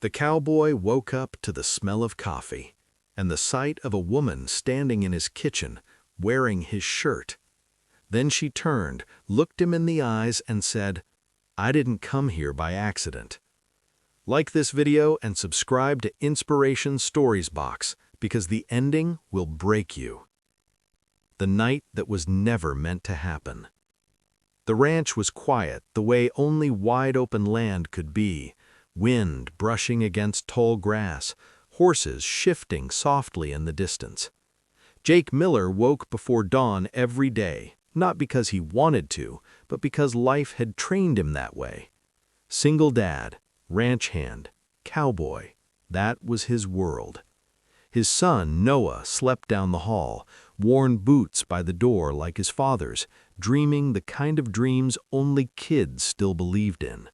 The cowboy woke up to the smell of coffee and the sight of a woman standing in his kitchen wearing his shirt. Then she turned, looked him in the eyes, and said, "I didn't come here by accident." Like this video and subscribe to Inspiration Stories Box because the ending will break you. The night that was never meant to happen. The ranch was quiet the way only wide-open land could be, wind brushing against tall grass, horses shifting softly in the distance. Jake Miller woke before dawn every day, not because he wanted to, but because life had trained him that way. Single dad, ranch hand, cowboy, that was his world. His son, Noah, slept down the hall, worn boots by the door like his father's, dreaming the kind of dreams only kids still believed in.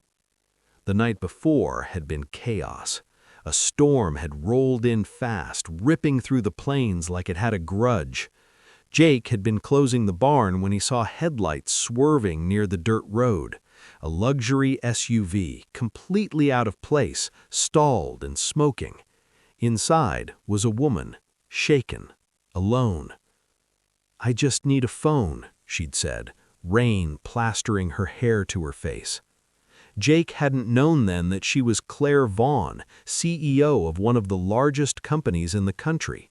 The night before had been chaos. A storm had rolled in fast, ripping through the plains like it had a grudge. Jake had been closing the barn when he saw headlights swerving near the dirt road. A luxury SUV, completely out of place, stalled and smoking. Inside was a woman, shaken, alone. "I just need a phone," she'd said, rain plastering her hair to her face. Jake hadn't known then that she was Claire Vaughn, CEO of one of the largest companies in the country.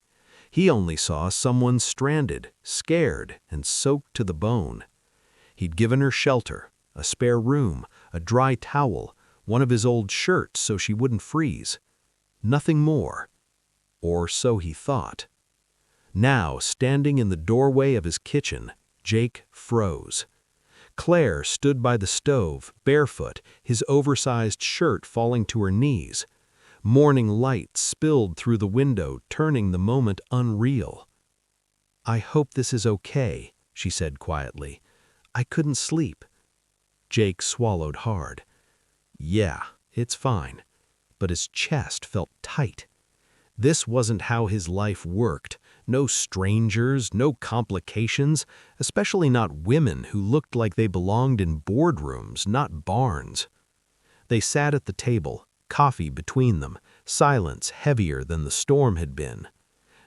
He only saw someone stranded, scared, and soaked to the bone. He'd given her shelter, a spare room, a dry towel, one of his old shirts so she wouldn't freeze. Nothing more. Or so he thought. Now, standing in the doorway of his kitchen, Jake froze. Claire stood by the stove, barefoot, his oversized shirt falling to her knees. Morning light spilled through the window, turning the moment unreal. "I hope this is okay," she said quietly. "I couldn't sleep." Jake swallowed hard. "Yeah, it's fine." But his chest felt tight. This wasn't how his life worked. No strangers, no complications, especially not women who looked like they belonged in boardrooms, not barns. They sat at the table, coffee between them, silence heavier than the storm had been.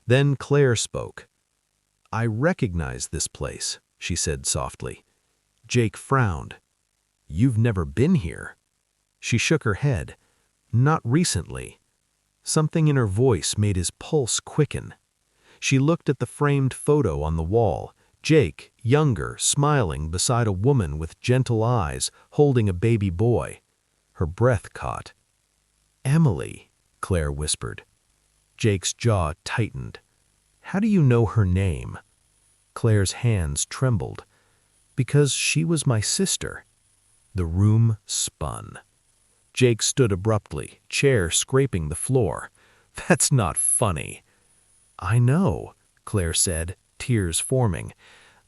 Then Claire spoke. "I recognize this place," she said softly. Jake frowned. "You've never been here." She shook her head. "Not recently." Something in her voice made his pulse quicken. She looked at the framed photo on the wall, Jake, younger, smiling beside a woman with gentle eyes, holding a baby boy. Her breath caught. "Emily," Claire whispered. Jake's jaw tightened. "How do you know her name?" Claire's hands trembled. "Because she was my sister." The room spun. Jake stood abruptly, chair scraping the floor. "That's not funny." "I know," Claire said, tears forming.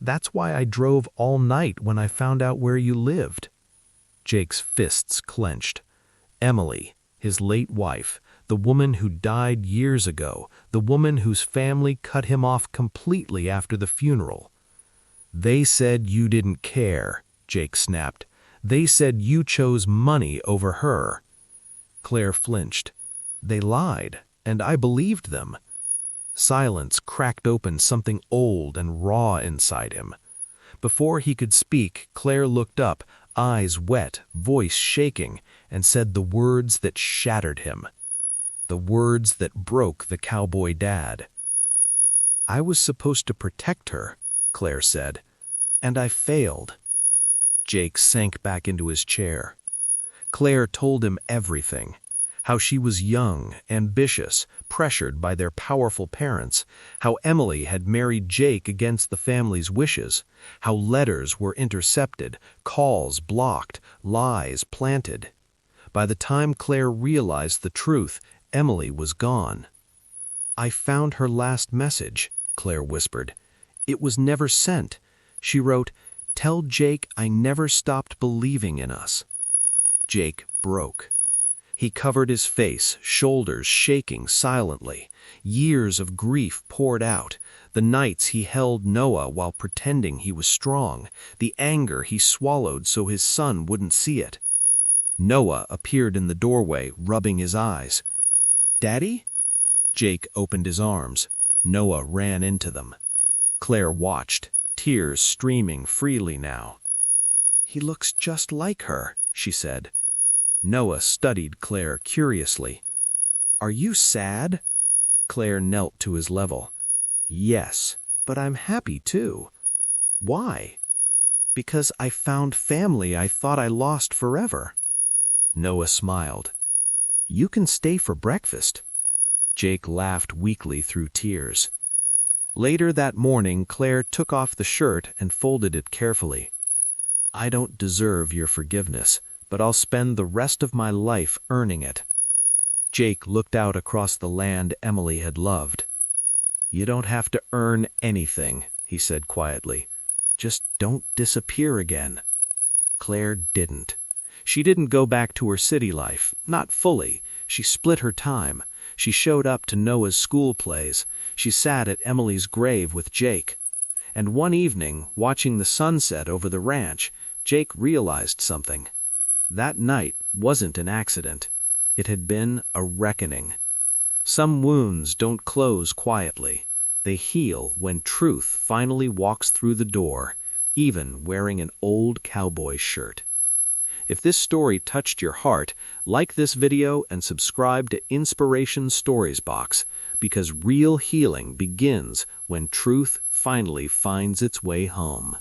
"That's why I drove all night when I found out where you lived." Jake's fists clenched. Emily, his late wife, the woman who died years ago, the woman whose family cut him off completely after the funeral. "They said you didn't care," Jake snapped. "They said you chose money over her." Claire flinched. "They lied, and I believed them." Silence cracked open something old and raw inside him. Before he could speak, Claire looked up, eyes wet, voice shaking, and said the words that shattered him. The words that broke the cowboy dad. "I was supposed to protect her," Claire said, "and I failed." Jake sank back into his chair. Claire told him everything. How she was young, ambitious, pressured by their powerful parents, how Emily had married Jake against the family's wishes, how letters were intercepted, calls blocked, lies planted. By the time Claire realized the truth, Emily was gone. "I found her last message," Claire whispered. "It was never sent. She wrote, 'Tell Jake I never stopped believing in us.'" Jake broke. He covered his face, shoulders shaking silently. Years of grief poured out. The nights he held Noah while pretending he was strong. The anger he swallowed so his son wouldn't see it. Noah appeared in the doorway, rubbing his eyes. "Daddy?" Jake opened his arms. Noah ran into them. Claire watched, tears streaming freely now. "He looks just like her," she said. Noah studied Claire curiously. "Are you sad?" Claire knelt to his level. "Yes, but I'm happy too." "Why?" "Because I found family I thought I lost forever." Noah smiled. "You can stay for breakfast." Jake laughed weakly through tears. Later that morning, Claire took off the shirt and folded it carefully. "I don't deserve your forgiveness, but I'll spend the rest of my life earning it." Jake looked out across the land Emily had loved. "You don't have to earn anything," he said quietly. "Just don't disappear again." Claire didn't. She didn't go back to her city life, not fully. She split her time. She showed up to Noah's school plays. She sat at Emily's grave with Jake. And one evening, watching the sunset over the ranch, Jake realized something. That night wasn't an accident. It had been a reckoning. Some wounds don't close quietly. They heal when truth finally walks through the door, even wearing an old cowboy shirt. If this story touched your heart, like this video and subscribe to Inspiration Stories Box, because real healing begins when truth finally finds its way home.